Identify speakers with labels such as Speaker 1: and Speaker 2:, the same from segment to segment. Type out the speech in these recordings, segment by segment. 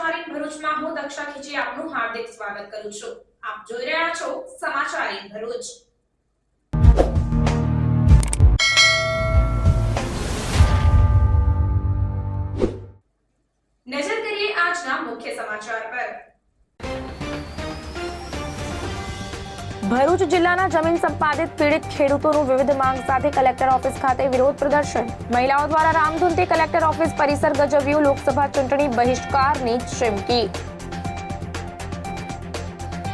Speaker 1: સમાચાર ઇન ભરૂચમાં હું દક્ષા ખીચી આપનું હાર્દિક સ્વાગત કરું છું। આપ જોઈ રહ્યા છો સમાચાર ઇન ભરૂચ। નજર કરીએ આજના મુખ્ય સમાચાર પર।
Speaker 2: ભરૂચ જિલ્લાના જમીન સંપાદિત પીડિત ખેડૂતોનું વિવિધ માંગ સાથે કલેક્ટર ઓફિસ ખાતે વિરોધ પ્રદર્શન। મહિલાઓ દ્વારા રામધૂનથી કલેક્ટર ઓફિસ પરિસર ગજવ્યું। લોકસભા ચૂંટણી બહિષ્કારની ચીમકી।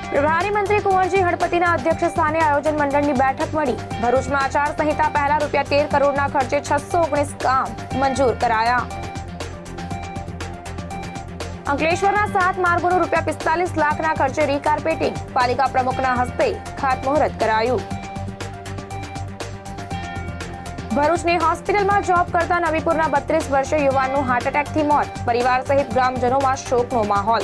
Speaker 2: પ્રભારી મંત્રી કુંવરજી હળપતિના અધ્યક્ષ સ્થાને આયોજન મંડળની બેઠક મળી। ભરૂચમાં આચાર સંહિતા પહેલા ₹13 કરોડના ખર્ચે 619 કામ મંજૂર કરાયા। અંકલેશ્વરના 7 માર્ગોનું ₹45 લાખના ખર્ચે રીકાર્પેટિંગ। પાલિકા પ્રમુખના હસ્તે ખાતમુહૂર્ત કરાયું। ભરૂચની હોસ્પિટલમાં જોબ કરતા નવીપુરના 32 વર્ષીય યુવાનનું હાર્ટ એટેકથી મોત। પરિવાર સહિત ગ્રામજનોમાં શોકનો માહોલ।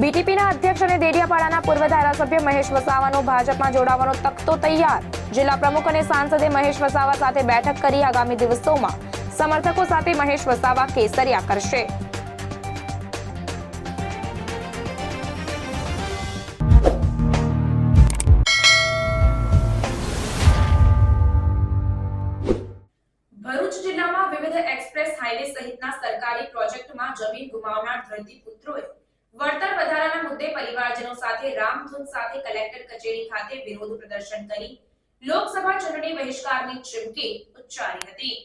Speaker 2: બીટીપીના અધ્યક્ષ અને દેડિયાપાડાના પૂર્વ ધારાસભ્ય મહેશ વસાવાનો ભાજપમાં જોડાવાનો તખ્તો તૈયાર। જિલ્લા પ્રમુખ અને સાંસદે મહેશ વસાવા સાથે બેઠક કરી। આગામી દિવસોમાં સમર્થકો સાથે મહેશ વસાવા કેસરિયા કરશે।
Speaker 1: ભરૂચ જિલ્લામાં વિવિધ એક્સપ્રેસ હાઈવે સહિતના સરકારી પ્રોજેક્ટમાં જમીન ગુમાવનાર ધરતીપુત્રોએ વળતર વધારાના મુદ્દે પરિવારજનો સાથે રામધૂન સાથે કલેક્ટર કચેરી ખાતે વિરોધ પ્રદર્શન કરી લોકસભા ચૂંટણી બહિષ્કારની ચીમકી ઉચ્ચારી હતી।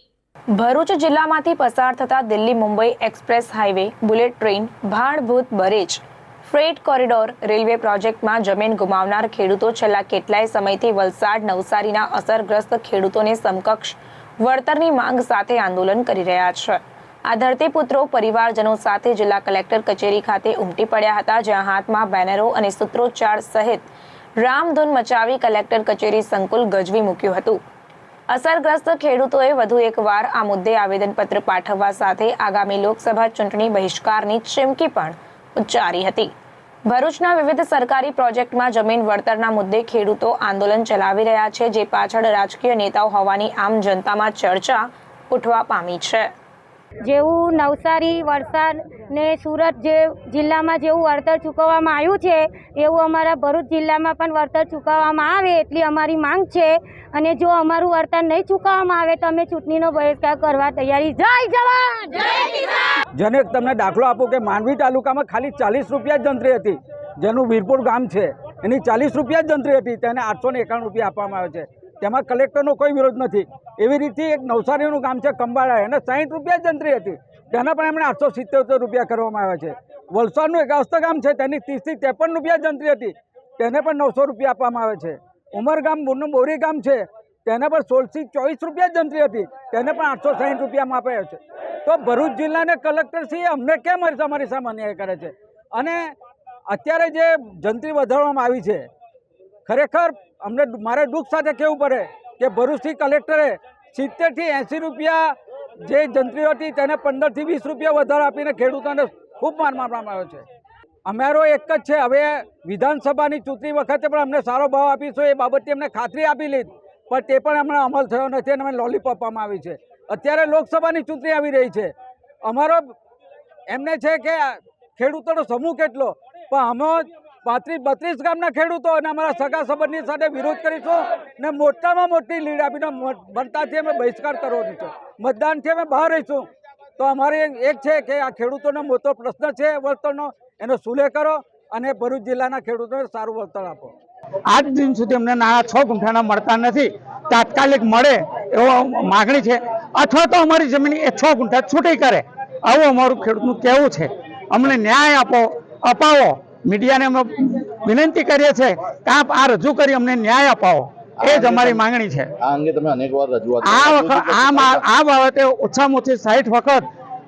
Speaker 2: ભરૂચ જિલ્લામાંથી પસાર થતા Delhi Mumbai express highway, bullet train, Bhadbhut barrage, freight corridor railway પ્રોજેક્ટમાં જમીન ગુમાવનાર ખેડૂતો છેલ્લા કેટલાય સમયથી વલસાડ નવસારીના અસરગ્રસ્ત ખેડૂતોને સમકક્ષ વળતરની માંગ સાથે આંદોલન કરી રહ્યા છે। આ ધરતીપુત્રો પરિવારજનો સાથે જિલ્લા કલેક્ટર કચેરી ખાતે ઉમટી પડ્યા હતા, જ્યાં હાથમાં બેનરો અને સૂત્રોચ્ચાર સહિત રામધૂન મચાવી કલેક્ટર કચેરી સંકુલ ગજવી મૂક્યું હતું। અસરગ્રસ્ત ખેડૂતોએ વધુ એકવાર આ મુદ્દે આવેદનપત્ર પાઠવવા સાથે આગામી લોકસભા ચૂંટણી બહિષ્કારની ચીમકી પણ ઉચ્ચારી હતી। ભરૂચના વિવિધ સરકારી પ્રોજેક્ટમાં જમીન વળતરના મુદ્દે ખેડૂતો આંદોલન ચલાવી રહ્યા છે, જે પાછળ રાજકીય નેતાઓ હોવાની આમ જનતામાં ચર્ચા ઉઠવા પામી છે।
Speaker 3: જેવું નવસારી, વલસાડ ને સુરત જે જિલ્લામાં જેવું વળતર ચૂકવવામાં આવ્યું છે એવું અમારા ભરૂચ જિલ્લામાં પણ વળતર ચૂકવવામાં આવે એટલી અમારી માંગ છે। અને જો અમારું વળતર નહીં ચૂકવવામાં આવે તો અમે ચૂંટણીનો બહિષ્કાર કરવા તૈયારી। જય જવાન જય કિસાન।
Speaker 4: જેને તમને દાખલો આપો કે માંડવી તાલુકામાં ખાલી 40 રૂપિયા જ જંત્રી હતી, જેનું વીરપુર ગામ છે એની 40 રૂપિયા જ જંત્રી હતી, તેને 891 રૂપિયા આપવામાં આવે છે। તેમાં કલેક્ટરનો કોઈ વિરોધ નથી। એવી રીતે એક નવસારીનું ગામ છે કંબાળા, એને 60 રૂપિયા જ જંત્રી હતી, તેના પણ એમણે 877 રૂપિયા કરવામાં આવ્યા છે। વલસાડનું એક અસ્ત ગામ છે, તેની 30 થી 53 રૂપિયા જંત્રી હતી, તેને પણ 900 રૂપિયા આપવામાં આવે છે। ઉમરગામ બોરી ગામ છે, તેને પણ 16 થી 24 રૂપિયા જંત્રી હતી, તેને પણ 860 રૂપિયામાં આપ્યા છે। તો ભરૂચ જિલ્લાને કલેક્ટરશ્રી અમને કેમ અમારી સામે અન્યાય કરે છે? અને અત્યારે જે જંત્રી વધારવામાં આવી છે, ખરેખર અમને મારે દુઃખ સાથે કહેવું પડે કે ભરૂચથી કલેક્ટરે 70 થી 80 રૂપિયા જે જંત્રી હતી તેને 15 થી 20 રૂપિયા વધારો આપીને ખેડૂતોને ખૂબ માર મારવામાં આવ્યો છે। અમારો એક જ છે, હવે વિધાનસભાની ચૂંટણી વખતે પણ અમને સારો ભાવ આપીશું એ બાબતે અમને ખાતરી આપી લીધી, પણ તે પણ હમણાં અમલ થયો નથી અને અમે લોલીપોપ આપવામાં આવી છે। અત્યારે લોકસભાની ચૂંટણી આવી રહી છે, અમારો એમને છે કે ખેડૂતોનો સમૂહ કેટલો, પણ અમે 32 ગામના ખેડૂતો અને અમારા સગા સંબંધી સાથે વિરોધ કરીશું ને મોટામાં મોટી લીડ આપીને મતદાનથી અમે બહિષ્કાર કરવાનો છે। મતદાનથી અમે બહાર રહીશું। તો અમારે એક છે કે આ ખેડૂતોનો મોટો પ્રશ્ન છે વળતરનો, એનો સુલેહ કરો અને ભરૂચ જિલ્લાના ખેડૂતોને સારું વળતર આપો।
Speaker 5: આજ દિન સુધી અમને નાણાં 6 ગુંઠાના મળતા નથી, તાત્કાલિક મળે એવો માગણી છે, અથવા તો અમારી જમીન એ 6 ગુંઠા છૂટી કરે, આવું અમારું ખેડૂતનું કહેવું છે। અમને ન્યાય અપાવો। મીડિયાને અમે વિનંતી કરીએ છીએ કે આપ આ રજૂ કરી અમને ન્યાય અપાવો, એ જ અમારી માંગણી છે।
Speaker 6: આ અંગે તમે અનેકવાર રજૂઆત
Speaker 5: આ બાબતે ઓછામાં ઓછી 60 વખત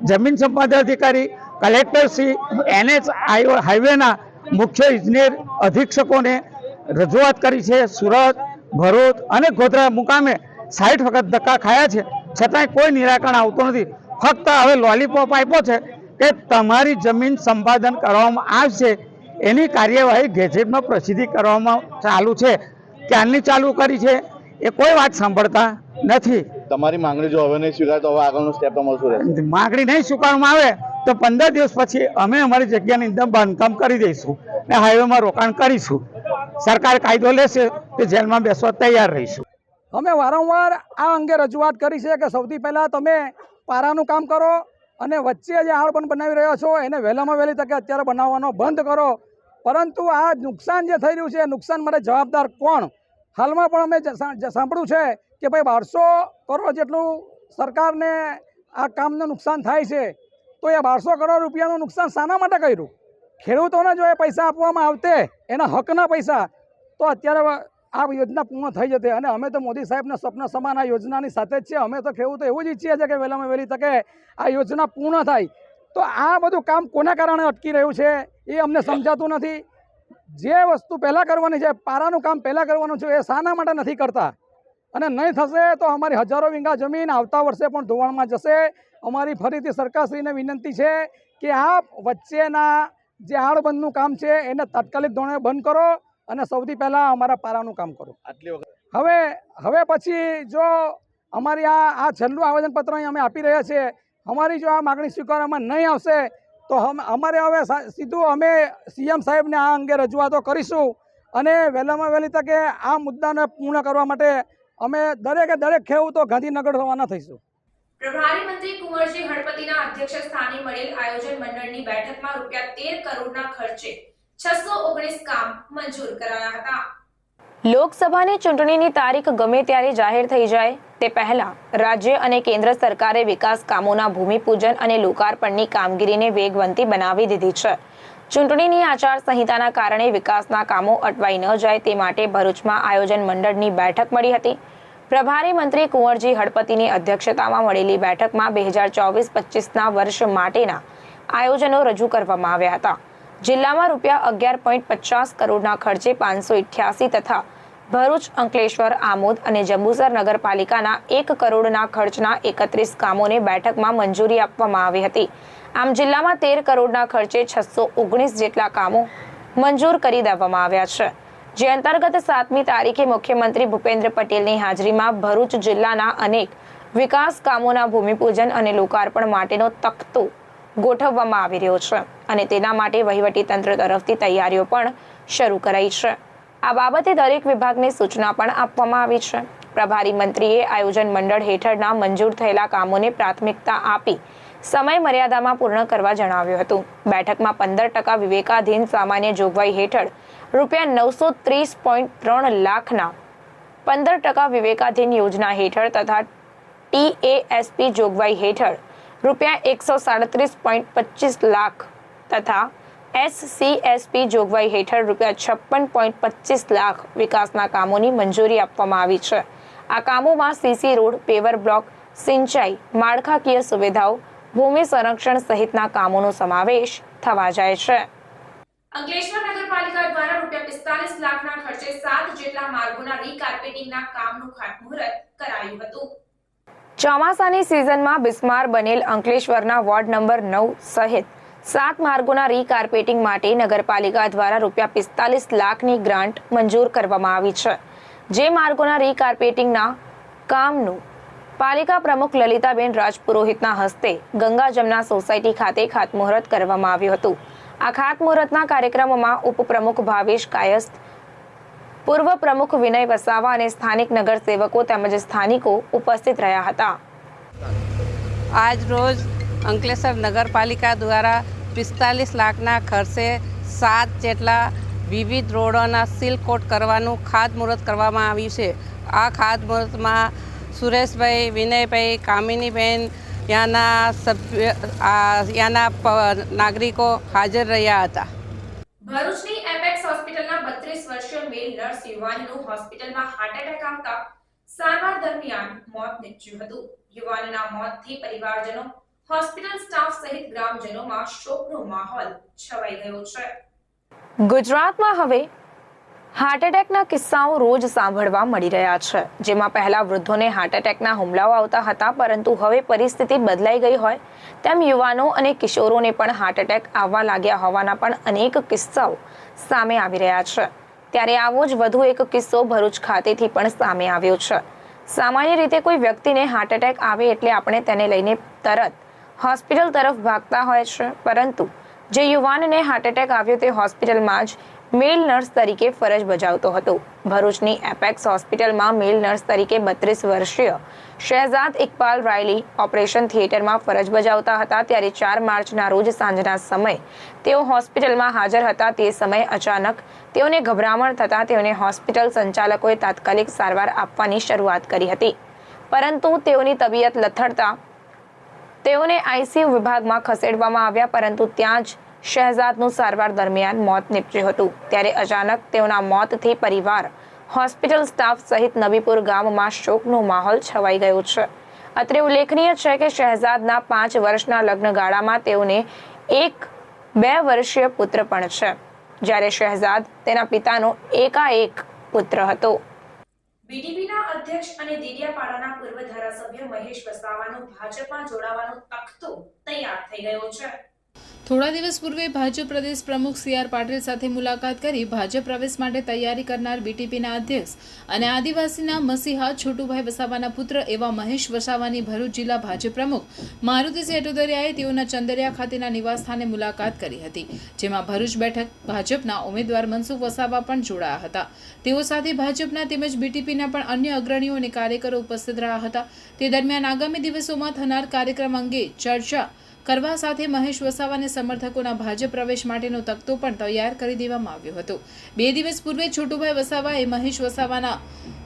Speaker 5: જમીન સંપાદન અધિકારી, કલેક્ટર શ્રી, NH હાઈવેના મુખ્ય ઇજનેર અધિક્ષકોને રજૂઆત કરી છે। સુરત, ભરૂચ અને ગોધરા મુકામે 60 વખત ધક્કા ખાયા છે, છતાંય કોઈ નિરાકરણ આવતું નથી। ફક્ત હવે લોલીપોપ આપ્યો છે કે તમારી જમીન સંપાદન કરવામાં આવશે, એની કાર્યવાહી ગેઝેટમાં પ્રસિદ્ધિ કરવામાં ચાલુ છે, ક્યારની ચાલુ કરી છે એ કોઈ વાત સાંભળતા નથી।
Speaker 6: તમારી માંગણી જો હવે નહીં સ્વીકાર તો હવે આગળનું સ્ટેપ તમારું શું રહેશે?
Speaker 5: માંગણી નહીં સ્વીકારવામાં આવે તો 15 દિવસ પછી અમે અમારી જગ્યાની અંદર બાંધકામ કરી દઈશું અને હાઈવેમાં રોકાણ કરીશું. સરકાર કાયદો લેશે તો જેલમાં બેસવા તૈયાર રહીશું.
Speaker 4: અમે વારંવાર આ અંગે રજૂઆત કરી છે કે સૌથી પહેલાં તમે પારાનું કામ કરો અને વચ્ચે જે આળબંધ બનાવી રહ્યા છો એને વહેલામાં વહેલી તકે અત્યારે બનાવવાનો બંધ કરો. પરંતુ આ નુકસાન જે થઈ રહ્યું છે એ નુકસાન માટે જવાબદાર કોણ? હાલમાં પણ અમે સાંભળ્યું છે કે ભાઈ 1200 કરોડ જેટલું સરકારને આ કામનું નુકસાન થાય છે. તો એ 1200 કરોડ રૂપિયાનું નુકસાન શાના માટે કર્યું? ખેડૂતોને જો એ પૈસા આપવામાં આવતે એના હકના પૈસા તો અત્યારે આ યોજના પૂર્ણ થઈ જતી. અને અમે તો મોદી સાહેબના સપના સમાન આ યોજનાની સાથે જ છે. અમે તો ખેડૂતો એવું જ ઈચ્છીએ છીએ કે વહેલામાં વહેલી તકે આ યોજના પૂર્ણ થાય. તો આ બધું કામ કોના કારણે અટકી રહ્યું છે એ અમને સમજાતું નથી. જે વસ્તુ પહેલાં કરવાની છે, પારાનું કામ પહેલાં કરવાનું છે, એ શાના માટે નથી કરતા? અને નહીં થશે તો અમારી હજારો વીઘા જમીન આવતા વર્ષે પણ ધોવાણમાં જશે. અમારી ફરીથી સરકારશ્રીને વિનંતી છે કે આ વચ્ચેના જે આડબંધનું કામ છે એને તાત્કાલિક ધોરણે બંધ કરો અને સૌથી પહેલાં અમારા પારાનું કામ કરો.
Speaker 6: આટલી વખત
Speaker 4: હવે પછી જો અમારી આ છેલ્લું આવેદનપત્ર અહીં અમે આપી રહ્યા છીએ, અમારી જો આ માગણી સ્વીકારવામાં નહીં આવશે તો અમારે હવે સીધું અમે CM સાહેબને આ અંગે રજૂઆતો કરીશું અને વહેલામાં વહેલી તકે આ મુદ્દાને પૂર્ણ કરવા માટે અમે દરેક ખેડૂતો ગાંધીનગર રવાના થઈશું.
Speaker 1: પ્રભારી મંત્રી કુંવરજી હળપતિના અધ્યક્ષ સ્થાને મળેલ આયોજન મંડળની બેઠકમાં ₹13 કરોડના ખર્ચે 619 કામ મંજૂર કરાયા હતા.
Speaker 2: લોકસભાની ચૂંટણીની તારીખ ગમે ત્યારે જાહેર થઈ જાય તે પહેલા રાજ્ય અને કેન્દ્ર સરકારે વિકાસ કામોના ભૂમિપૂજન અને લોકાર્પણની કામગીરીને વેગવંતી બનાવી દીધી છે. ચૂંટણીની આચારસંહિતાના કારણે વિકાસના કામો અટવાઈ ન જાય તે માટે ભરૂચમાં આયોજન મંડળની બેઠક મળી હતી. પ્રભારી મંત્રી કુંવરજી હળપતિની અધ્યક્ષતામાં મળેલી બેઠકમાં 2024-25ના વર્ષ માટેના આયોજનો રજૂ કરવામાં આવ્યા હતા. જિલ્લામાં ₹11.50 કરોડના ખર્ચે 588 તથા ભરૂચ, અંકલેશ્વર, આમોદ અને જંબુસર નગરપાલિકાના 1 કરોડના ખર્ચના 31 કામોને બેઠકમાં મંજૂરી આપવામાં આવી હતી. આમ જિલ્લામાં 13 કરોડના ખર્ચે 619 જેટલા કામો મંજૂર કરી દેવામાં આવ્યા છે. જે અંતર્ગત 7મી તારીખે મુખ્યમંત્રી ભૂપેન્દ્ર પટેલની હાજરીમાં ભરૂચ જિલ્લાના અનેક વિકાસ કામોના ભૂમિપૂજન અને લોકાર્પણ માટેનો તખ્તો ગોઠવવામાં આવી રહ્યો છે અને તેના માટે વહીવટીતંત્ર તરફથી તૈયારીઓ પણ શરૂ કરાઈ છે. આ બાબતે દરેક વિભાગને સૂચના પણ આપવામાં આવી છે. પ્રભારી મંત્રીએ આયોજન મંડળ હેઠળના મંજૂર થયેલા કામોને પ્રાથમિકતા આપી સમય મર્યાદામાં પૂર્ણ કરવા જણાવ્યું હતું. બેઠકમાં 15% વિવેકાધીન સામાન્ય જોગવાઈ હેઠળ ₹930.3 લાખના 15% વિવેકાધીન યોજના હેઠળ તથા TASP જોગવાઈ હેઠળ ₹137.25 લાખ તથા SCSP જોગવાઈ હેઠળ ₹56.25 લાખ વિકાસના કામોની મંજૂરી આપવામાં આવી છે. આ કામોમાં CC રોડ, પેવર બ્લોક, સિંચાઈ, માળખાકીય સુવિધાઓ, ભૂમિ સંરક્ષણ સહિતના કામોનો સમાવેશ થવા જાય છે.
Speaker 1: અંકલેશ્વર નગરપાલિકા દ્વારા ₹45 લાખના ખર્ચે 7 જેટલા માર્ગોના રીકાર્પેટિંગના કામનું ખાતમુહૂર્ત કરાયું હતું.
Speaker 2: ચોમાસાની સિઝનમાં બિસ્માર બનેલ અંકલેશ્વરના વોર્ડ નંબર 9 સહિત 7 માર્ગોના રીકાર્પેટિંગ માટે નગરપાલિકા દ્વારા ₹45 લાખની ગ્રાન્ટ મંજૂર કરવામાં આવી છે. જે માર્ગોના રીકાર્પેટિંગના કામનું પાલિકા પ્રમુખ લલિતાબેન રાજપુરોહિતના હસ્તે ગંગા જમના સોસાયટી ખાતે ખાતમુહૂર્ત કરવામાં આવ્યું હતું. આ ખાતમુહૂર્તના કાર્યક્રમમાં ઉપપ્રમુખ ભાવેશ કાયસ્થ, પૂર્વ પ્રમુખ વિનય વસાવા અને સ્થાનિક નગરસેવકો તેમજ સ્થાનિકો ઉપસ્થિત રહ્યા હતા.
Speaker 7: આજ રોજ અંકલેશ્વર નગરપાલિકા દ્વારા 45 લાખના ખર્ચે 7 જેટલા વિવિધ રોડોના સીલ કોટ કરવાનું ખાતમુહૂર્ત કરવામાં આવ્યું છે. આ ખાતમુહૂર્તમાં સુરેશભાઈ, વિનયભાઈ, કામિનીબેન, યાના નાગરિકો હાજર રહ્યા હતા.
Speaker 1: ભરૂચની એપેક્સ હોસ્પિટલના 32 વર્ષીય મેલ નર્સ યુવાનનું હોસ્પિટલમાં હાર્ટ એટેક આવતા સારવાર દરમિયાન મોત નીપજ્યું હતું. યુવાનના મોતથી પરિવારજનો, હોસ્પિટલ સ્ટાફ સહિત ગ્રામજનોમાં શોકનો માહોલ છવાઈ ગયો છે.
Speaker 2: ગુજરાતમાં હવે હાર્ટ એટેકના કિસ્સાઓ રોજ સાંભળવા મળી રહ્યા છે. જેમાં પહેલા વૃદ્ધોને હાર્ટ એટેકના હુમલાઓ આવતા હતા, પરંતુ હવે પરિસ્થિતિ બદલાઈ ગઈ હોય તેમ યુવાનો અને કિશોરોને પણ હાર્ટ એટેક આવવા લાગ્યા હોવાના પણ અનેક કિસ્સાઓ સામે આવી રહ્યા છે. ત્યારે આવો જ વધુ એક કિસ્સો ભરૂચ ખાતેથી પણ સામે આવ્યો છે. સામાન્ય રીતે કોઈ વ્યક્તિને હાર્ટ એટેક આવે એટલે આપણે તેને લઈને તરત હોસ્પિટલ તરફ ભાગતા હોય છે, પરંતુ જે યુવાનને હાર્ટ એટેક આવ્યો તે હોસ્પિટલમાં જ મેલ નર્સ તરીકે ફરજ બજાવતો હતો. ભરૂચની એપેક્સ હોસ્પિટલમાં મેલ નર્સ તરીકે 32 વર્ષીય શહેજાદ ઇકબાલ રાયલી ઓપરેશન થિયેટરમાં ફરજ બજાવતા હતા. ત્યારે 4 માર્ચના રોજ સાંજના સમયે તેઓ હોસ્પિટલમાં હાજર હતા. તે સમયે અચાનક તેઓને ગભરામણ થતાં તેઓને હોસ્પિટલ સંચાલકોએ તાત્કાલિક સારવાર આપવાની શરૂઆત કરી હતી, પરંતુ તેઓની તબિયત લથડતા તેઓને આઈસીયુ વિભાગમાં ખસેડવામાં આવ્યા, પરંતુ ત્યાં જ શહેજાદનું સારવાર દરમિયાન મોત નીપજ્યું હતું. ત્યારે અચાનક તેઓના મોતથી પરિવાર, હોસ્પિટલ સ્ટાફ સહિત નબીપુર ગામમાં શોકનો માહોલ છવાઈ ગયો છે. અત્રે ઉલ્લેખનીય છે કે શહેજાદના 5 વર્ષના લગ્નગાળામાં તેઓને 2 વર્ષીય પુત્ર પણ છે, જ્યારે શહેજાદ તેના પિતાનો એકાએક પુત્ર હતો.
Speaker 1: બીટીપીના અધ્યક્ષ અને દેડિયાપાડાના પૂર્વ ધારાસભ્ય મહેશ વસાવાનો ભાજપમાં જોડાવાનો તખ્તો તૈયાર થઈ ગયો છે.
Speaker 8: થોડા દિવસ પૂર્વે ભાજપ પ્રદેશ પ્રમુખ CR પાટીલ સાથે મુલાકાત કરી ભાજપ પ્રવેશ માટે તૈયારી કરનાર બીટીપીના અધ્યક્ષ અને આદિવાસીના મસીહા છોટુભાઈ વસાવાના પુત્ર એવા મહેશ વસાવાની ભરૂચ જિલ્લા ભાજપ પ્રમુખ મારુતિસિંહ અટોદરિયાએ તેઓના ચંદરિયા ખાતેના નિવાસસ્થાને મુલાકાત કરી હતી, જેમાં ભરૂચ બેઠક ભાજપના ઉમેદવાર મનસુખ વસાવા પણ જોડાયા હતા. તેઓ સાથે ભાજપના તેમજ બીટીપીના પણ અન્ય અગ્રણીઓ અને કાર્યકરો ઉપસ્થિત રહ્યા હતા. તે દરમિયાન આગામી દિવસોમાં થનાર કાર્યક્રમ અંગે ચર્ચા કરવા સાથે મહેશ વસાવાને સમર્થકોના ભાજપ પ્રવેશ માટેનો તખ્તો પણ તૈયાર કરી દેવામાં આવ્યો હતો. 2 દિવસ પૂર્વે છોટુભાઈ વસાવાએ મહેશ વસાવાના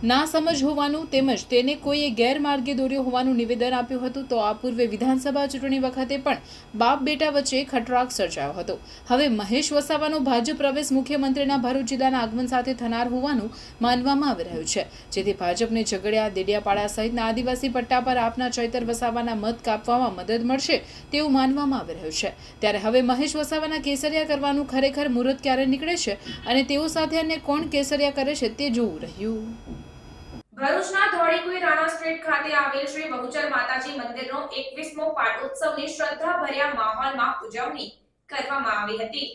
Speaker 8: ના સમજ હોવાનું તેમજ તેને કોઈએ ગેરમાર્ગે દોર્યો હોવાનું નિવેદન આપ્યું હતું. તો આ પૂર્વે વિધાનસભા ચૂંટણી વખતે પણ બાપ બેટા વચ્ચે ખટરાક સર્જાયો હતો. હવે મહેશ વસાવાનો ભાજપ પ્રવેશ મુખ્યમંત્રીના ભરૂચ જિલ્લાના આગમન સાથે થનાર હોવાનું માનવામાં આવી રહ્યું છે, જેથી ભાજપને ઝઘડિયા, દેડિયાપાડા સહિતના આદિવાસી પટ્ટા પર આપના ચૈતર વસાવાના મત કાપવામાં મદદ મળશે તેવું માનવામાં આવી રહ્યું છે. ત્યારે હવે મહેશ વસાવાના કેસરિયા કરવાનું ખરેખર મુહૂર્ત ક્યારે નીકળે છે અને તેઓ સાથે અન્ય કોણ કેસરિયા કરે છે તે જોવું રહ્યું.
Speaker 1: ભરૂચના ધોળીકુઈ રાણા સ્ટ્રીટ ખાતે આવેલ શ્રી બહુચર માતાજી મંદિરનો 21મો પાટોત્સવની શ્રદ્ધાભર્યા માહોલમાં ઉજવણી કરવામાં આવી હતી.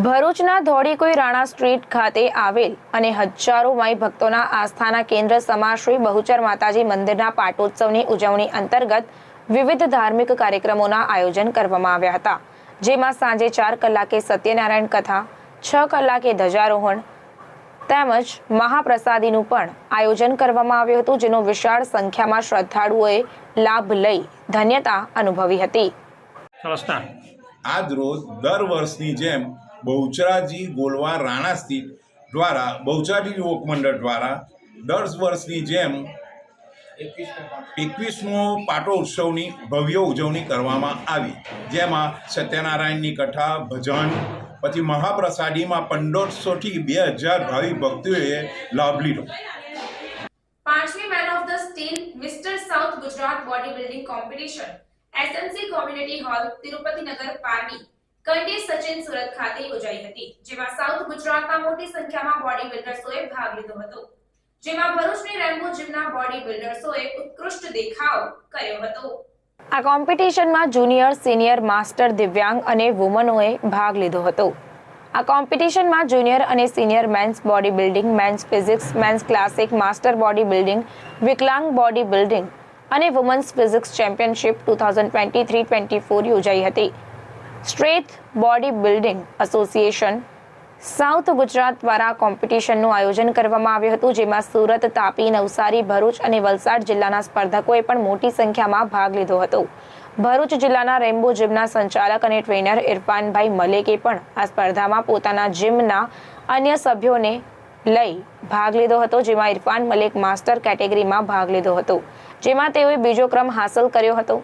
Speaker 2: ભરૂચના ધોળીકુઈ રાણા સ્ટ્રીટ ખાતે આવેલ અને હજારો માઈ ભક્તોના આસ્થાના કેન્દ્ર સમા શ્રી બહુચર માતાજી મંદિરના પાટોત્સવની ઉજવણી અંતર્ગત વિવિધ ધાર્મિક કાર્યક્રમોના આયોજન કરવામાં આવ્યા હતા, જેમાં સાંજે 4 કલાકે સત્યનારાયણ કથા, 6 કલાકે ધ્વજારોહણ તેમજ મહાપ્રસાદીનું પણ આયોજન કરવામાં આવ્યું હતું, જેનો વિશાળ સંખ્યામાં શ્રદ્ધાળુઓએ લાભ લઈ ધન્યતા અનુભવી હતી.
Speaker 9: આજ રોજ દર વર્ષની જેમ બહુચરાજી ગોલવા રાણા સ્થિત દ્વારા બહુચરાજી યુવક મંડળ દ્વારા દર વર્ષની જેમ 21મો પાટોત્સવની ભવ્ય ઉજવણી કરવામાં આવી, જેમાં સત્યનારાયણની કથા, ભજન, પછી મહાપ્રસાદીમાં 1500 થી 2000 ભાવિ ભક્તોએ લાભ લીધો.
Speaker 1: 5મી man of the steel mister south Gujarat body building competition SMC community hall Tirupatinagar Pardi કંડી સચિન સુરત ખાતે યોજાઈ હતી, જેમાં સાઉથ ગુજરાતના મોટી સંખ્યામાં બોડી બિલ્ડર્સોએ ભાગ લીધો હતો, જેમાં ભરૂચની રેમ્બો જીમના બોડી બિલ્ડર્સોએ ઉત્કૃષ્ટ દેખાવ કર્યો હતો.
Speaker 2: આ કોમ્પિટિશનમાં જુનિયર, સિનિયર, માસ્ટર, દિવ્યાંગ અને વુમનોએ ભાગ લીધો હતો. આ કોમ્પિટિશનમાં જુનિયર અને senior men's body building, men's physics, men's classic, master body building, વિકલાંગ બોડી બિલ્ડિંગ અને વુમન્સ ફિઝિક્સ ચેમ્પિયનશિપ 2023-24 યોજાઈ હતી. Straight body building association south Gujarat દ્વારા કોમ્પિટિશનનું આયોજન કરવામાં આવ્યું હતું, જેમાં સુરત, તાપી, નવસારી, ભરૂચ અને વલસાડ જિલ્લાના સ્પર્ધકોએ પણ મોટી સંખ્યામાં ભાગ લીધો હતો. ભરૂચ જિલ્લાના રેમ્બો જીમના સંચાલક અને ટ્રેનર ઇરફાનભાઈ મલેકે પણ આ સ્પર્ધામાં પોતાના જીમના અન્ય સભ્યોને લઈ ભાગ લીધો હતો, જેમાં ઇરફાન મલેક માસ્ટર કેટેગરીમાં ભાગ લીધો હતો, જેમાં તેઓએ 2જો ક્રમ હાંસલ કર્યો હતો,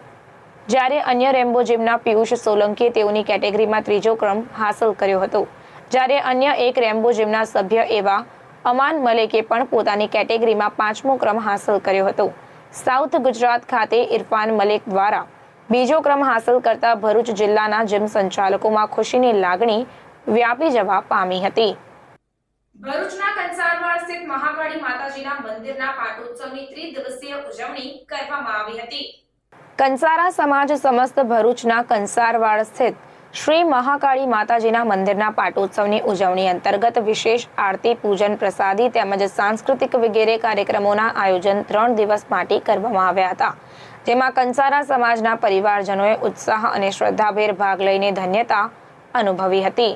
Speaker 2: જ્યારે અન્ય રેમ્બો જીમના પિયુષ સોલંકીએ તેઓની કેટેગરીમાં 3જો ક્રમ હાંસલ કર્યો હતો, જ્યારે અન્ય એક રેમ્બો જીમના સભ્ય એવા અમાન મલેકે પણ પોતાની કેટેગરીમાં 5મો ક્રમ હાંસલ કર્યો હતો. સાઉથ ગુજરાત ખાતે ઇરફાન મલેક દ્વારા 2જો ક્રમ હાંસલ કરતા ભરૂચ જિલ્લાના જીમ સંચાલકોમાં ખુશીની લાગણી વ્યાપી જવા પામી હતી.
Speaker 1: ભરૂચના કંસારવાડ સ્થિત મહાકાળી માતાજીના મંદિરના પાટોત્સવની 3 દિવસીય ઉજવણી કરવામાં આવી હતી.
Speaker 2: કંસારા સમાજ સમસ્ત ભરૂચના કંસારવાડ સ્થિત શ્રી મહાકાળી માતાજીના મંદિરના પાટોત્સવની ઉજવણી અંતર્ગત વિશેષ આરતી, પૂજન, પ્રસાદી તેમજ સાંસ્કૃતિક વગેરે કાર્યક્રમોના આયોજન 3 દિવસ માટે કરવામાં આવ્યા હતા, જેમાં કંસારા સમાજના પરિવારજનોએ ઉત્સાહ અને શ્રદ્ધાભેર ભાગ લઈને ધન્યતા અનુભવી હતી.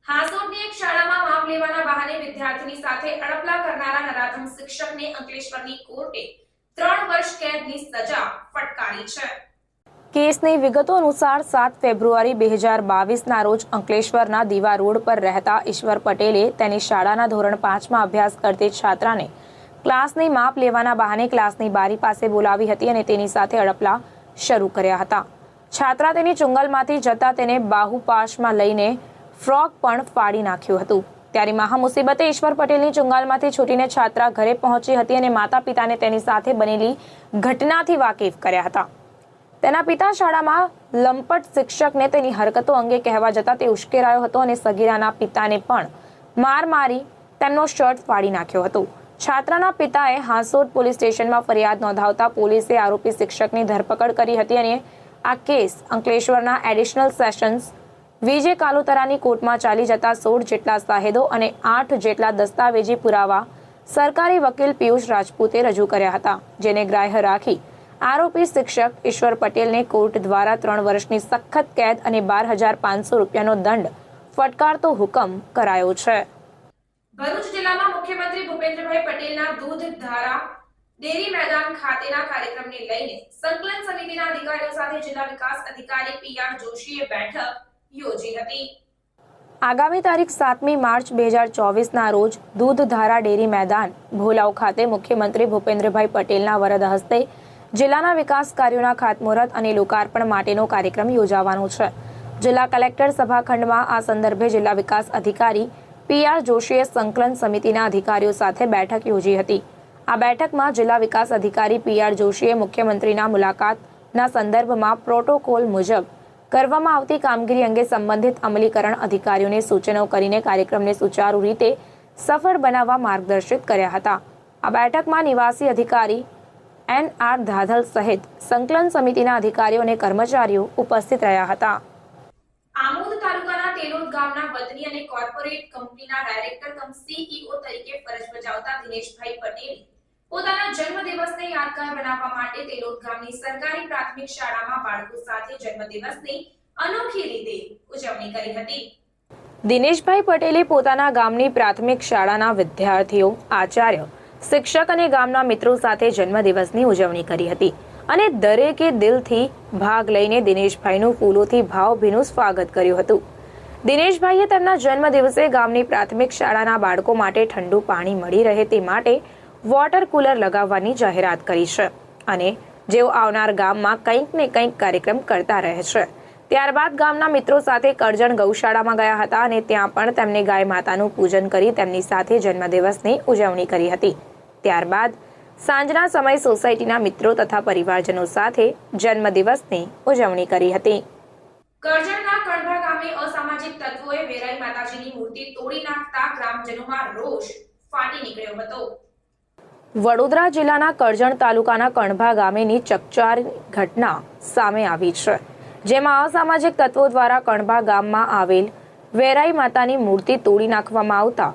Speaker 1: હાસોડની એક શાળામાં માપ લેવાના બહાને વિદ્યાર્થીની સાથે અડપલા કરનારા નરાધમ શિક્ષકને અંકલેશ્વરની કોર્ટે 3 વર્ષ કેદની સજા ફટકારી છે.
Speaker 2: કેસની વિગતો અનુસાર 7 ફેબ્રુઆરી 2022ના રોજ અંકલેશ્વરના દીવા રોડ પર રહેતા ઈશ્વર પટેલે તેની શાળાના ધોરણ 5માં અભ્યાસ કરતી છાત્રાને ક્લાસની માપ લેવાના બહાને ક્લાસની બારી પાસે બોલાવી હતી અને તેની સાથે અડપલા શરૂ કર્યા હતા. છાત્રા તેની ચુંગલમાંથી જતા તેને બાહુપાશમાં લઈને ફ્રોક પણ ફાડી નાખ્યું હતું. ત્યારે મહામુસીબતે ઈશ્વર પટેલની ચુંગાલમાંથી છૂટીને છાત્રા ઘરે પહોંચી હતી અને માતા પિતાને તેની સાથે બનેલી ઘટનાથી વાકેફ કર્યા હતા. તેના પિતા શાળામાં લંપટ શિક્ષકને તેની હરકતો અંગે કહેવા જતા તે ઉશ્કેરાયો હતો અને સગીરાના પિતાને પણ માર મારી તેમનો શર્ટ ફાડી નાખ્યો હતો. છાત્રાના પિતાએ હાંસોદ પોલીસ સ્ટેશનમાં ફરિયાદ નોંધાવતા પોલીસે આરોપી શિક્ષકની ધરપકડ કરી હતી અને આ કેસ અંકલેશ્વરના એડિશનલ સેશન્સ વિજય કાલોતરાની કોર્ટમાં ચાલી જતા 16 જેટલા સાહેદો અને 8 જેટલા દસ્તાવેજી પુરાવા સરકારી વકીલ પિયુષ રાજપૂતે રજૂ કર્યા હતા, જેને ગ્રાહ્ય રાખી આરોપી શિક્ષક ઈશ્વર પટેલને કોર્ટ દ્વારા 3 વર્ષની સખત કેદ અને 12,500 રૂપિયાનો દંડ ફટકારતો હુકમ કરાયો છે.
Speaker 1: ભરૂચ જિલ્લામાં મુખ્યમંત્રી ભૂપેન્દ્રભાઈ પટેલના દૂધધારા ડેરી મેદાન ખાતેના કાર્યક્રમને લઈને સંકલન સમિતિના અધિકારીઓ સાથે જિલ્લા વિકાસ અધિકારી પીઆર જોશીએ બેઠક યોજી હતી.
Speaker 2: આગામી તારીખ 7મી માર્ચ 2024ના રોજ દૂધધારા ડેરી મેદાન ભોલાવ ખાતે મુખ્યમંત્રી ભૂપેન્દ્રભાઈ પટેલના વરદ હસ્તે જિલ્લાના વિકાસ કાર્યોના ખાતમુહૂર્ત અને લોકાર્પણ માટેનો કાર્યક્રમ યોજાવાનો છે. જિલ્લા કલેક્ટર સભાખંડમાં આ સંદર્ભે જિલ્લા વિકાસ અધિકારી પીઆર જોશીએ સંકલન સમિતિના અધિકારીઓ સાથે બેઠક યોજી હતી. આ બેઠકમાં જિલ્લા વિકાસ અધિકારી પીઆર જોશીએ મુખ્યમંત્રીના મુલાકાતના સંદર્ભમાં પ્રોટોકોલ મુજબ કરવામાં આવતી કામગીરી અંગે સંબંધિત અમલીકરણ અધિકારીઓને સૂચનો કરીને કાર્યક્રમને સુચારુ રીતે સફળ બનાવવા માર્ગદર્શિત કર્યા હતા. આ બેઠકમાં નિવાસી અધિકારી એન.આર. ધાધલ સહિત સંકલન સમિતિના અધિકારીઓ અને કર્મચારીઓ ઉપસ્થિત રહ્યા હતા.
Speaker 1: આમોદ તાલુકાના તેલોદ ગામના વતની અને કોર્પોરેટ કંપનીના ડાયરેક્ટર કમ સીઈઓ તરીકે ફરજ બજાવતા દિનેશભાઈ પટેલે પોતાના જન્મદિવસને યાદગાર બનાવવા માટે તેલોદ ગામની સરકારી પ્રાથમિક શાળામાં બાળકો સાથે જન્મદિવસની અનોખી રીતે ઉજવણી કરી હતી.
Speaker 2: દિનેશભાઈ પટેલે પોતાના ગામની પ્રાથમિક શાળાના વિદ્યાર્થીઓ, આચાર્ય, શિક્ષક અને ગામના મિત્રો સાથે જન્મદિવસની ઉજવણી કરી હતી અને દરેકે દિલથી ભાગ લઈને દિનેશભાઈનું ફૂલોથી ભાવભીનું સ્વાગત કર્યું હતું. દિનેશભાઈએ તેમના જન્મદિવસે ગામની પ્રાથમિક શાળાના બાળકો માટે ઠંડુ પાણી મળી રહે તે માટે વોટર કુલર લગાવવાની જાહેરાત કરી છે અને જેઓ આવનાર ગામમાં કંઈક ને કંઈક કાર્યક્રમ કરતા રહે છે. ત્યારબાદ ગામના મિત્રો સાથે કરજણ ગૌશાળામાં ગયા હતા અને ત્યાં પણ તેમને ગાય માતાનું પૂજન કરી તેમની સાથે જન્મદિવસની ઉજવણી કરી હતી. ત્યારબાદ સાંજના સમયે સોસાયટીના મિત્રો તથા પરિવારજનો સાથે જન્મદિવસની ઉજવણી કરી હતી.
Speaker 1: કરજણના કણભા ગામે અસામાજિક તત્વોએ વેરાઈ માતાજીની મૂર્તિ તોડી નાખતા ગ્રામજનોમાં રોષ ફાટી નીકળ્યો હતો.
Speaker 2: વડોદરા જિલ્લાના કરજણ તાલુકાના કણભા ગામેની ચકચાર ઘટના સામે આવી છે, જેમાં અસામાજિક તત્વો દ્વારા કણભા ગામમાં આવેલ વેરાઈ માતાની મૂર્તિ તોડી નાખવામાં આવતા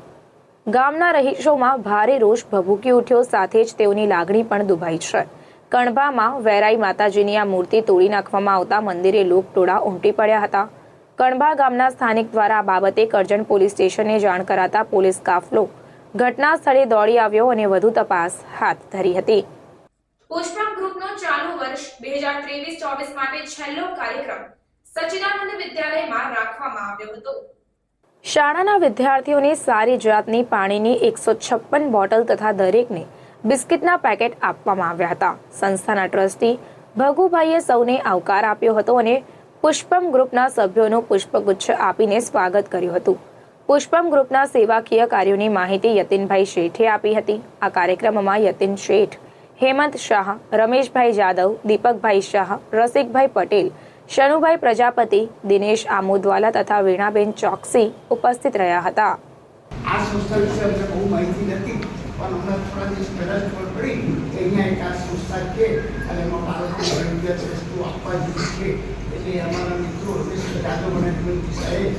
Speaker 2: ગામના રહીશોમાં ભારે રોષ ભભૂકી ઉઠ્યો, સાથે જ તેઓની લાગણી પણ દુભાઈ છે. કણભામાં વેરાઈ માતાજીની આ મૂર્તિ તોડી નાખવામાં આવતા મંદિરે લોકટોળા ઉમટી પડ્યા હતા. કણભા ગામના સ્થાનિક દ્વારા આ બાબતે કરજણ પોલીસ સ્ટેશને જાણ કરાતા પોલીસ કાફલો ઘટના સ્થળે દોડી આવ્યો અને વધુ તપાસ હાથ ધરી હતી.
Speaker 1: પુષ્પમ ગ્રુપનો ચાલુ વર્ષ 2023-24 માટે છેલ્લો કાર્યક્રમ સચ્ચિદાનંદ વિદ્યાલયમાં રાખવામાં આવ્યો હતો.
Speaker 2: શાળાના વિદ્યાર્થીઓને સારી જાતની પાણીની 156 બોટલ તથા દરેકને બિસ્કિટના પેકેટ આપવામાં આવ્યા હતા. સંસ્થાના ટ્રસ્ટી ભગુભાઈએ સૌને આવકાર આપ્યો હતો અને પુષ્પમ ગ્રુપના સભ્યોનું પુષ્પગુચ્છ આપીને સ્વાગત કર્યું હતું. પુષ્પમ ગ્રુપના સેવાકીય કાર્યોની માહિતી યતિનભાઈ શેઠે આપી હતી. આ કાર્યક્રમમાં યતિન શેઠ, હેમંત શાહ, રમેશભાઈ જાદવ, દીપકભાઈ શાહ, રસિકભાઈ પટેલ, શનુભાઈ પ્રજાપતિ, દિનેશ આમોદવાલા તથા વીણાબેન ચોકસી ઉપસ્થિત રહ્યા હતા.
Speaker 10: આ સંસ્થા વિશે અમને બહુ માહિતી નથી, પણ હમણાં થોડા દિવસ પહેલા જ ખબર પડી કે અહીંયા એક આ સંસ્થા છે અને એમાં બાળકોને વિદ્યાર્થી વસ્તુ આપવા જેવી છે. એટલે અમારા મિત્રો રમેશ યાદવ અને હેમંતજી સાહેબ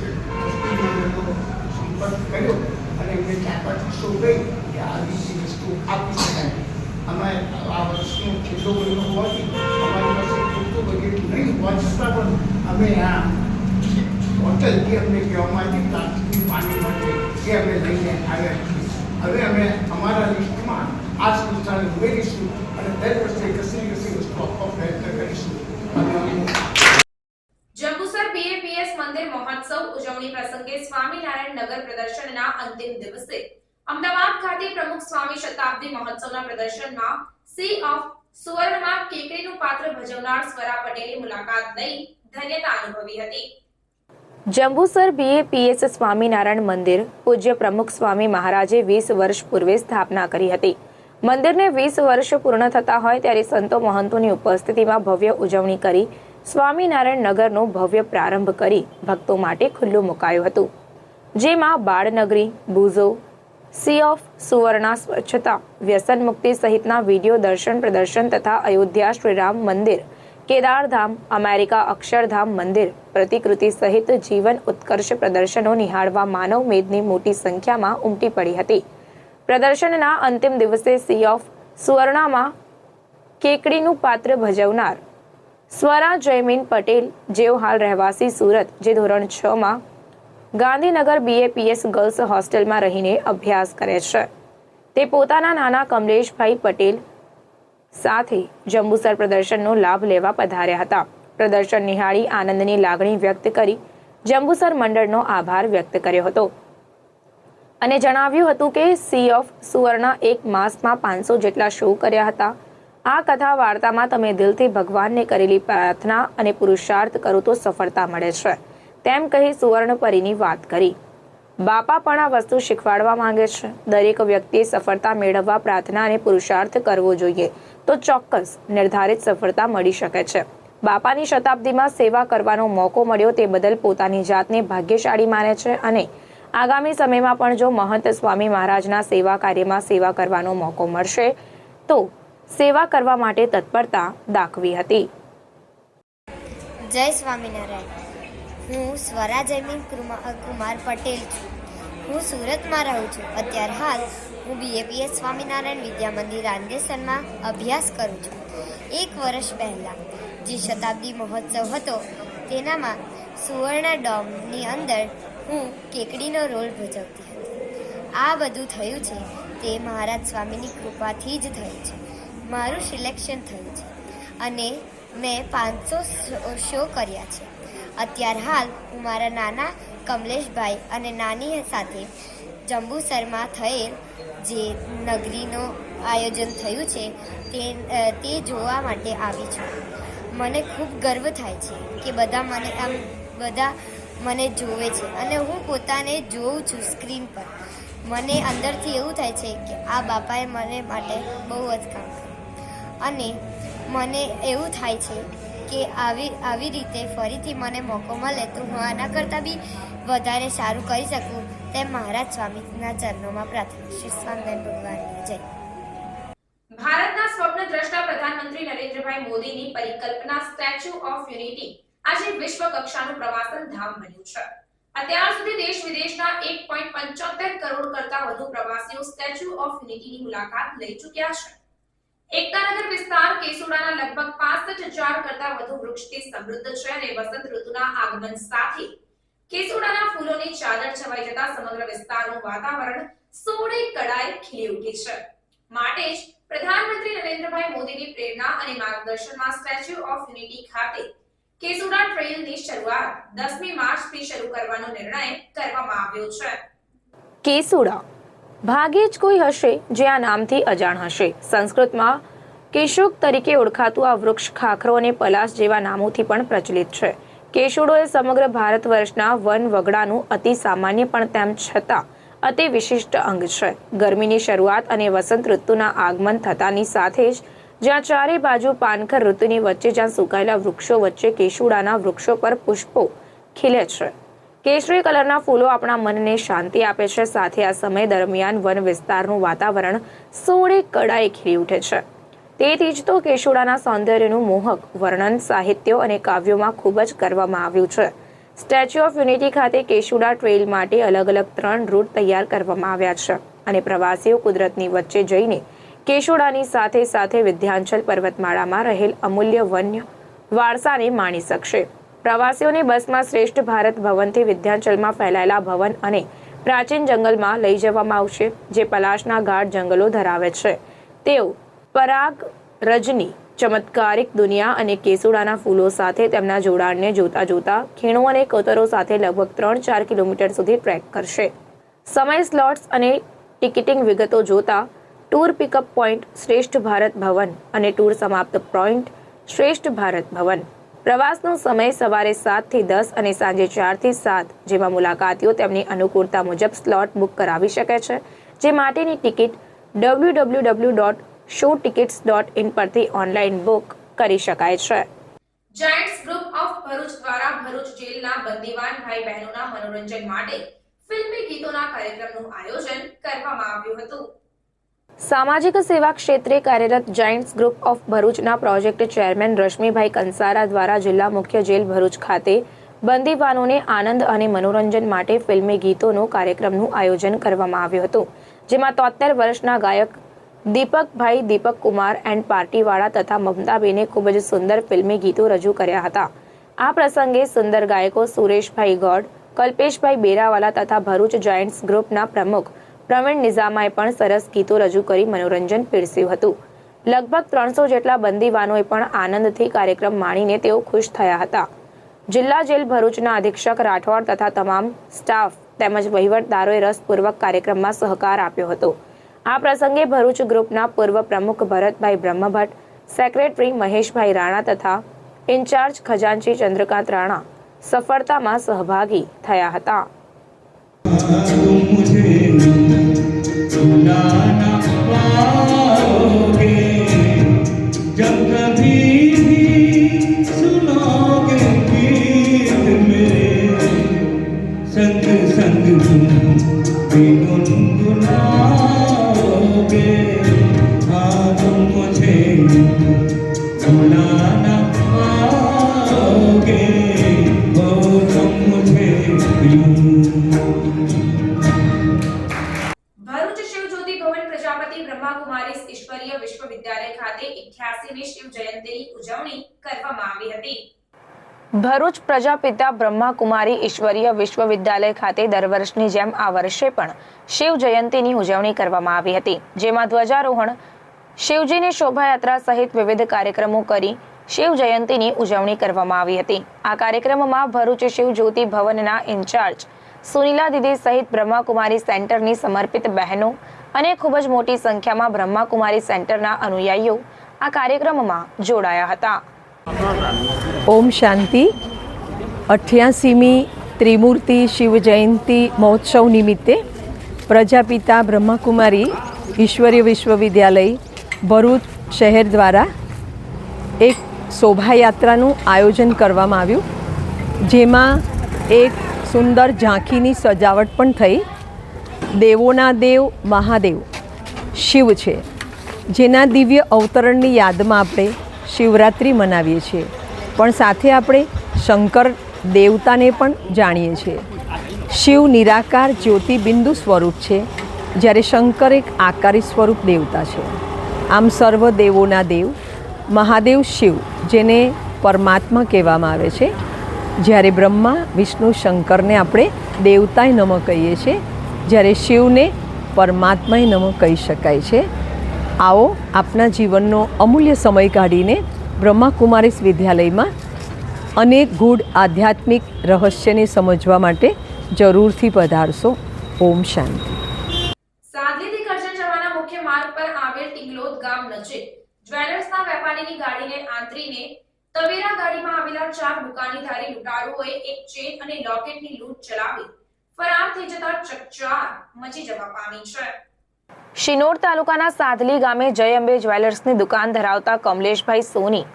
Speaker 10: સંપર્ક કર્યો અને એમને 4-5 વર્ષો કહી કે આ બીજી વસ્તુ આપી શકાય. અમે આ વર્ષનો છેલ્લો મહિનો હોવાથી અમારી પાસે પૂરતું બજેટ નહીં હોવા છતાં પણ અમે આ હોટલથી અમને કહેવામાં આવી પ્લાસ્ટિકની પાણી માટે એ અમે લઈને આવ્યા છીએ. હવે અમે અમારા લિસ્ટમાં આ સંસ્થાને ઉમેરીશું અને દર વર્ષે કશી વસ્તુ આપવા પ્રયત્ન કરીશું.
Speaker 1: જંબુસર બીએપીએસ મંદિર મહોત્સવ ઉજવણી પ્રસંગે સ્વામિનારાયણ નગર પ્રદર્શનના અંતિમ દિવસે અમદાવાદ ખાતે પ્રમુખ સ્વામી શતાબ્દી મહોત્સવના પ્રદર્શનમાં સી ઓફ સુવર્ણમાં કેકડીનું પાત્ર ભજવનાર સ્વરા પટેલે મુલાકાત લઈ ધન્યતા અનુભવી હતી.
Speaker 2: જંબુસર બીએપીએસ સ્વામિનારાયણ મંદિર પૂજ્ય પ્રમુખ સ્વામી મહારાજે 20 વર્ષ પૂર્વે સ્થાપના કરી હતી. મંદિરને 20 વર્ષ પૂર્ણ થતા હોય ત્યારે સંતો મહંતોની ઉપસ્થિતિમાં ભવ્ય ઉજવણી કરી સ્વામિનારાયણ નગરનો ભવ્ય પ્રારંભ કરી ભક્તો માટે ખુલ્લું મુકાયું હતું, જેમાં બાળનગરી, બુઝો, સી ઓફ સુવર્ણા, સ્વચ્છતા, વ્યસન મુક્તિ સહિતના વિડીયો દર્શન પ્રદર્શન તથા અયોધ્યા શ્રીરામ મંદિર, કેદારધામ, અમેરિકા અક્ષરધામ મંદિર પ્રતિકૃતિ સહિત જીવન ઉત્કર્ષ પ્રદર્શનો નિહાળવા માનવ મેદની મોટી સંખ્યામાં ઉમટી પડી હતી. પ્રદર્શનના અંતિમ દિવસે સી ઓફ સુવર્ણામાં કેકડીનું પાત્ર ભજવનાર સ્વરા જયમીન પટેલ, જેઓ હાલ રહેવાસી સુરત, જે ધોરણ 6માં ગાંધીનગર બીએપીએસ ગર્લ્સ હોસ્ટેલમાં રહીને અભ્યાસ કરે છે, તે પોતાના નાના કમલેશભાઈ પટેલ સાથે જંબુસર પ્રદર્શનનો લાભ લેવા પધાર્યા હતા. પ્રદર્શન નિહાળી આનંદની લાગણી વ્યક્ત કરી જંબુસર મંડળનો આભાર વ્યક્ત કર્યો હતો અને જણાવ્યું હતું કે સી ઓફ સુવર્ણા 1 માસમાં 500 જેટલા શો કર્યા હતા. આ કથા વાર્તામાં તમે દિલથી ભગવાનને કરેલી પ્રાર્થના અને પુરુષાર્થ કરો તો સફળતા મળે છે તેમ કહી સુવર્ણપરીની વાત કરી. બાપા પણ આ વસ્તુ શીખવાડવા માંગે છે. દરેક વ્યક્તિએ સફળતા મેળવવા પ્રાર્થના અને પુરુષાર્થ કરવો જોઈએ તો ચોક્કસ નિર્ધારિત સફળતા મળી શકે છે. બાપાની શતાબ્દીમાં સેવા કરવાનો મોકો મળ્યો તે બદલ પોતાની જાતને ભાગ્યશાળી માને છે અને આગામી સમયમાં પણ જો મહંત સ્વામી મહારાજના સેવા કાર્યમાં સેવા કરવાનો મોકો મળશે તો સેવા કરવા માટે તત્પરતા દાખવી હતી.
Speaker 11: જય સ્વામિનારાયણ. હું સ્વરા જયમીન કુમાર પટેલ છું. હું સુરતમાં રહું છું. અત્યારે હાલ હું બીએપીએસ સ્વામિનારાયણ વિદ્યા મંદિર રાંદેસરમાં અભ્યાસ કરું છું. 1 વર્ષ પહેલાં જે શતાબ્દી મહોત્સવ હતો તેનામાં સુવર્ણ ડોમની અંદર હું કેકડીનો રોલ ભજવતી હતી. આ બધું થયું છે તે મહારાજ સ્વામીની કૃપાથી જ થયું છે. મારું સિલેક્શન થયું છે અને મેં 500 શો કર્યા છે. અત્યાર હાલ હું મારા નાના કમલેશભાઈ અને નાની સાથે જંબુસરમાં થયેલ જે નગરીનો આયોજન થયું છે તે જોવા માટે આવી છું. મને ખૂબ ગર્વ થાય છે કે બધા મને જોવે છે અને હું પોતાને જોઉં છું સ્ક્રીન પર. મને અંદરથી એવું થાય છે કે આ બાપાએ મને માટે બહુ જ કામ કર્યું અને મને એવું થાય છે કે આવી રીતે ફરીથી મને મોકો મળે તો હું આના કરતાં બી વધારે સારું કરી શકું તેમ મહારાજ સ્વામીના ચરણોમાં પ્રાર્થના. શ્રી સ્વામિનારાયણ ભગવાનની જય.
Speaker 1: ભારતના સ્વપ્ન દ્રષ્ટા પ્રધાનમંત્રી નરેન્દ્રભાઈ મોદીની પરિકલ્પના સ્ટેચ્યુ ઓફ યુનિટી આજે વિશ્વ કક્ષાનું પ્રવાસન ધામ બન્યું છે. અત્યાર સુધી દેશ વિદેશના 1.75 કરોડ કરતા વધુ પ્રવાસીઓ સ્ટેચ્યુ ઓફ યુનિટીની મુલાકાત લઈ ચૂક્યા છે. એકતાનગર વિસ્તાર કેસુડાના લગભગ 65,000 કરતા વધુ વૃક્ષથી સમૃદ્ધ છે અને વસંત ઋતુના આગમન સાથે કેસુડાના ફૂલોની ચાદર છવાઈ જતા સમગ્ર વિસ્તારનું વાતાવરણ સોળે કળાએ ખીલી ઉઠી છે. માટે જ પ્રધાનમંત્રી નરેન્દ્રભાઈ મોદીની પ્રેરણા અને માર્ગદર્શનમાં સ્ટેચ્યુ ઓફ યુનિટી ખાતે કેસુડા ટ્રેલની શરૂઆત 10મી માર્ચથી શરૂ કરવાનો નિર્ણય કરવામાં આવ્યો છે.
Speaker 2: કેસુડા ભાગ્યે જ કોઈ હશે જે આ નામથી અજાણ હશે. સંસ્કૃતમાં કેશુક તરીકે ઓળખાતું આ વૃક્ષ ખાખરો અને પલાશ જેવા નામોથી પણ પ્રચલિત છે. કેસુડો એ સમગ્ર ભારત વર્ષના વન વગડાનું અતિ સામાન્ય પણ તેમ છતાં અતિ વિશિષ્ટ અંગ છે. ગરમીની શરૂઆત અને વસંત ઋતુના આગમન થતાની સાથે જ જ્યાં ચારે બાજુ પાનખર ઋતુની વચ્ચે જ્યાં સુકાયેલા વૃક્ષો વચ્ચે કેસુડાના વૃક્ષો પર પુષ્પો ખીલે છે. કેસરી કલરના ફૂલો આપણા મનને શાંતિ આપે છે. સાથે આ સમય દરમિયાન વન વિસ્તારનું વાતાવરણ સોળે કળાએ ખીલી ઉઠે છે. તેથી જ તો કેશોડાના સૌંદર્યનું મોહક વર્ણન સાહિત્યો અને કાવ્યોમાં ખૂબ જ કરવામાં આવ્યું છે. સ્ટેચ્યુ ઓફ યુનિટી ખાતે કેશોડા ટ્રેઇલ માટે અલગ અલગ 3 રૂટ તૈયાર કરવામાં આવ્યા છે અને પ્રવાસીઓ કુદરતની વચ્ચે જઈને કેશોડાની સાથે સાથે વિંધ્યાચલ પર્વતમાળામાં રહેલ અમૂલ્ય વન્ય વારસાને માણી શકશે. પ્રવાસીઓને બસમાં શ્રેષ્ઠ ભારત ભવનથી વિંધ્યાચલમાં ફેલાયેલા ભવન અને પ્રાચીન જંગલમાં લઈ જવામાં આવશે, જે પલાશના ગાઢ જંગલો ધરાવે છે. તેઓ પરાગ, રજની, ચમત્કારિક દુનિયા અને કેસુડાના ફૂલો સાથે તેમના જોડાણને જોતા જોતા ખીણો અને કોતરો સાથે લગભગ 3-4 કિલોમીટર સુધી ટ્રેક કરશે. સમય સ્લોટ્સ અને ટિકિટિંગ વિગતો જોતા ટૂર પિકઅપ પોઈન્ટ શ્રેષ્ઠ ભારત ભવન અને ટૂર સમાપ્ત પોઈન્ટ શ્રેષ્ઠ ભારત ભવન. પ્રવાસનો સમય સવારે 7 થી 10 અને સાંજે 4 થી 7, જેમાં મુલાકાતીઓ તેમની અનુકૂળતા મુજબ સ્લોટ બુક કરાવી શકે છે, જે માટેની ટિકિટ www.showtickets.in પરથી ઓનલાઈન બુક કરી શકાય છે.
Speaker 1: જાયન્ટ્સ ગ્રુપ ઓફ ભરૂચ દ્વારા ભરૂચ જેલના બંદીવાન ભાઈ બહેનોના મનોરંજન માટે ફિલ્મી ગીતોના કાર્યક્રમનું આયોજન કરવામાં આવ્યું હતું.
Speaker 2: સામાજિક સેવા ક્ષેત્રે કાર્યરત જાયન્ટ્સ ગ્રુપ ઓફ ભરૂચના પ્રોજેક્ટ ચેરમેન રશ્મિભાઈ કંસારા દ્વારા જિલ્લા મુખ્ય જેલ ભરૂચ ખાતે બંદીવાનોને આનંદ અને મનોરંજન માટે ફિલ્મી ગીતોનો કાર્યક્રમનું આયોજન કરવામાં આવ્યું હતું, જેમાં 73 વર્ષના ગાયક દીપકભાઈ દીપક કુમાર એન્ડ પાર્ટીવાળા તથા મમતાબેને ખૂબ જ સુંદર ફિલ્મી ગીતો રજૂ કર્યા હતા. આ પ્રસંગે સુંદર ગાયકો સુરેશભાઈ ગોડ, કલ્પેશભાઈ બેરાવાલા તથા ભરૂચ જાયન્ટ્સ ગ્રુપના પ્રમુખ પ્રવીણ નિઝામાએ પણ સરસ ગીતો રજૂ કરી મનોરંજન પીરસ્યું હતું. લગભગ 300 જેટલા બંદીવાનોએ પણ આનંદથી કાર્યક્રમ માણીને તેઓ ખુશ થયા હતા. જિલ્લા જેલ ભરૂચના અધિક્ષક રાઠોડ તથા તમામ સ્ટાફ તેમજ વહીવટદારોએ રસપૂર્વક કાર્યક્રમમાં સહકાર આપ્યો હતો. આ પ્રસંગે ભરૂચ ગ્રુપના પૂર્વ પ્રમુખ ભરતભાઈ બ્રહ્મભટ્ટ, સેક્રેટરી મહેશભાઈ રાણા તથા ઇન્ચાર્જ ખજાનચી ચંદ્રકાંત રાણા સફળતામાં સહભાગી થયા હતા.
Speaker 1: ભરૂચ શિવજ્યોતિ ભવન પ્રજાપતિ બ્રહ્માકુમારીઝ ઈશ્વરીય વિશ્વવિદ્યાલય ખાતે 88મી શિવ જયંતીની ઉજવણી કરવામાં આવી હતી.
Speaker 2: ભરૂચ પ્રજાપિતા બ્રહ્માકુમારી ઈશ્વરીય વિશ્વવિદ્યાલય ખાતે દર વર્ષની જેમ આ વર્ષે પણ શિવ જયંતીની ઉજવણી કરવામાં આવી હતી, જેમાં ધ્વજારોહણ, શિવજીની શોભાયાત્રા સહિત વિવિધ કાર્યક્રમો કરી શિવ જયંતીની ઉજવણી કરવામાં આવી હતી. આ કાર્યક્રમમાં ભરૂચ શિવજ્યોતિ ભવનના ઇન્ચાર્જ સુનીલા દીદી સહિત બ્રહ્માકુમારી સેન્ટરની સમર્પિત બહેનો અને ખૂબ જ મોટી સંખ્યામાં બ્રહ્માકુમારી સેન્ટરના અનુયાયીઓ આ કાર્યક્રમમાં જોડાયા હતા.
Speaker 12: ઓમ શાંતિ. 88મી ત્રિમૂર્તિ શિવ જયંતિ મહોત્સવ નિમિત્તે પ્રજાપિતા બ્રહ્માકુમારી ઈશ્વરીય વિશ્વવિદ્યાલય ભરૂચ શહેર દ્વારા એક શોભાયાત્રાનું આયોજન કરવામાં આવ્યું, જેમાં એક સુંદર ઝાંખીની સજાવટ પણ થઈ. દેવોના દેવ મહાદેવ શિવ છે, જેના દિવ્ય અવતરણની યાદમાં આપણે શિવરાત્રિ મનાવીએ છીએ, પણ સાથે આપણે શંકર દેવતાને પણ જાણીએ છીએ. શિવ નિરાકાર જ્યોતિબિંદુ સ્વરૂપ છે, જ્યારે શંકર એક આકારી સ્વરૂપ દેવતા છે. આમ સર્વ દેવોના દેવ મહાદેવ શિવ, જેને પરમાત્મા કહેવામાં આવે છે, જ્યારે બ્રહ્મા વિષ્ણુ શંકરને આપણે દેવતાય નમઃ કહીએ છીએ, જ્યારે શિવને પરમાત્માય નમઃ કહી શકાય છે. આવો આપના જીવનનો અમૂલ્ય સમય કાઢીને બ્રહ્માકુમારીઝ વિદ્યાલયમાં અનેક ગૂઢ આધ્યાત્મિક રહસ્યને સમજવા માટે જરૂરથી પધારશો. ઓમ શાંતિ.
Speaker 1: સાદલીથી કરજણ જવાના મુખ્ય માર્ગ પર આવેલ ટિંગલોદ ગામ નજીક જ્વેલર્સના વેપારીની ગાડીને આંતરીને તવેરા ગાડીમાં આવેલા 4 દુકાનીધારી લૂંટારુઓએ એક ચેન અને લોકેટની લૂંટ ચલાવી ફરાર થઈ જતા ચકચાર મચી જવા પામી છે.
Speaker 2: શિનોર તાલુકાના સાદલી ગામે જય અંબે જ્વેલર્સની દુકાન ધરાવતા કમલેશભાઈ સોની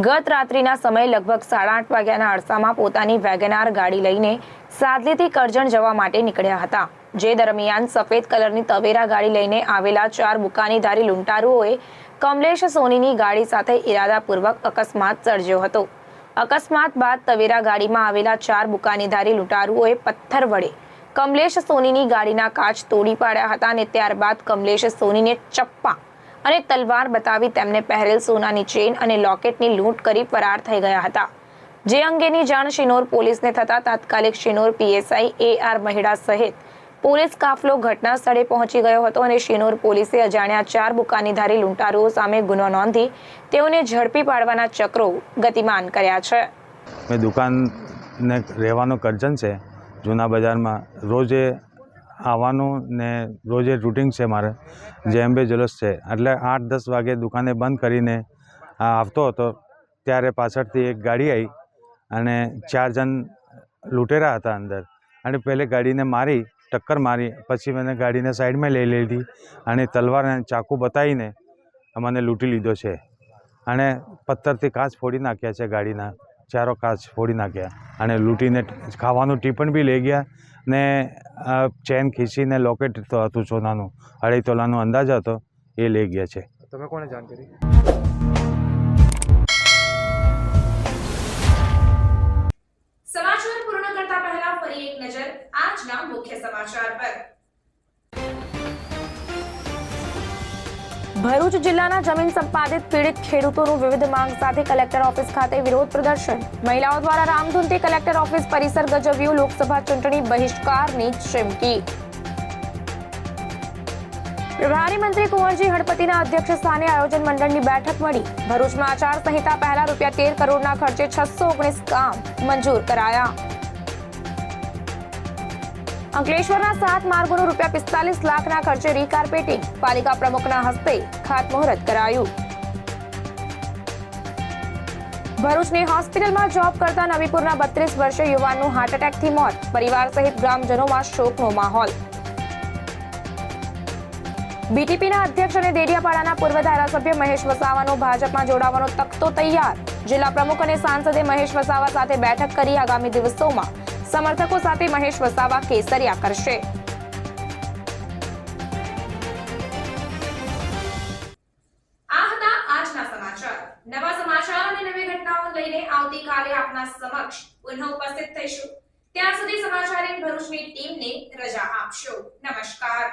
Speaker 2: ગત રાત્રિના સમયે લગભગ 8:30 વાગ્યાના અરસામાં પોતાની વેગનાર ગાડી લઈને સાદલીથી કરજણ જવા માટે નીકળ્યા હતા. જે દરમિયાન સફેદ કલરની તવેરા ગાડી લઈને આવેલા 4 બુકાનીધારી લૂંટારુઓએ કમલેશ સોનીની ગાડી સાથે ઇરાદાપૂર્વક અકસ્માત સર્જ્યો હતો. અકસ્માત બાદ તવેરા ગાડીમાં આવેલા 4 બુકાનીધારી લૂંટારુઓએ પથ્થર વડે કમલેશ સોનીની ગાડીના કાચ તોડી પાડ્યા હતા અને ત્યારબાદ કમલેશ સોનીને ચપ્પા અને તલવાર બતાવી તેમને પહેરેલ સોનાની ચેન અને લોકેટની લૂંટ કરી ફરાર થઈ ગયા હતા. જે અંગેની જાણ શિનોર પોલીસને થતા તાત્કાલિક શિનોર પીએસઆઈ AR મહિડા સહિત પોલીસ કાફલો ઘટના સ્થળે પહોંચી ગયો હતો અને શિનોર પોલીસે અજાણ્યા 4 બુકાનીધારી લૂંટારુઓ સામે ગુનો નોંધી તેઓને ઝડપી પાડવાના ચક્રો ગતિમાન કર્યા છે.
Speaker 13: મેં દુકાનને રહેવાનું કરજણ છે, જૂના બજારમાં રોજે આવવાનું ને રોજે રૂટિન છે મારે. જેએમબે જલસ છે એટલે 8-10 વાગે દુકાને બંધ કરીને આવતો હતો ત્યારે પાછળથી એક ગાડી આવી અને 4 જણ લૂંટેરા હતા અંદર અને પહેલે ગાડીને મારી ટક્કર મારી, પછી મને ગાડીને સાઈડમાં લઈ લીધી અને તલવાર અને ચાકુ બતાવીને મને લૂંટી લીધો છે અને પથ્થરથી કાચ ફોડી નાખ્યા છે. ગાડીના 4 કાચ ફોડી નાખ્યા અને લૂંટીને ખાવાનું ટિફિન બી લઈ ગયા ને ચેન ખીચીને લોકેટ હતું સોનાનું 2.5 તોલાનો અંદાજ હતો એ લઈ ગયા છે.
Speaker 14: તમે કોને જાણ કરી?
Speaker 1: સમાચાર પૂર્ણ કરતા પહેલા ફરી એક નજર આજના મુખ્ય સમાચાર પર.
Speaker 2: ભરૂચ જિલ્લાના જમીન સંપાદિત પીડિત ખેડૂતોનું વિવિધ માંગ સાથે કલેક્ટર ઓફિસ ખાતે વિરોધ પ્રદર્શન. મહિલાઓ દ્વારા રામધૂનથી કલેક્ટર ઓફિસ પરિસર ગજવ્યું. લોકસભા ચૂંટણી બહિષ્કારની ચીમકી. પ્રભારી મંત્રી કુંવરજી હળપતિના અધ્યક્ષ સ્થાને આયોજન મંડળની બેઠક મળી. ભરૂચમાં આચારસંહિતા પહેલા ₹13 કરોડના ખર્ચે 619 કામ મંજૂર કરાયા. અંકલેશ્વરના 7 માર્ગોનું ₹45 લાખના ખર્ચે રીકાર્પેટિંગ. પાલિકા પ્રમુખના હસ્તે ખાતમુહૂર્ત કરાયું. ભરૂચની હોસ્પિટલમાં જોબ કરતા નવીપુરના 32 વર્ષીય યુવાનનું હાર્ટ એટેકથી મોત. પરિવાર સહિત ગ્રામજનોમાં શોકનો માહોલ. બીટીપીના અધ્યક્ષ અને દેડિયાપાડાના પૂર્વ ધારાસભ્ય મહેશ વસાવાનો ભાજપમાં જોડાવાનો તખ્તો તૈયાર. જિલ્લા પ્રમુખ અને સાંસદે મહેશ વસાવા સાથે બેઠક કરી. આગામી દિવસોમાં સમર્થકો સાથે મહેશ વસાવા કેસરિયા કરશે.
Speaker 1: આ હતા આજના સમાચાર. નવા સમાચાર અને નવી ઘટનાઓ લઈને આવતીકાલે આપના સમક્ષ પુનઃ ઉપસ્થિત થઈશું. ત્યાં સુધી સમાચાર ઇન ભરૂચની ટીમને રજા આપશો. નમસ્કાર.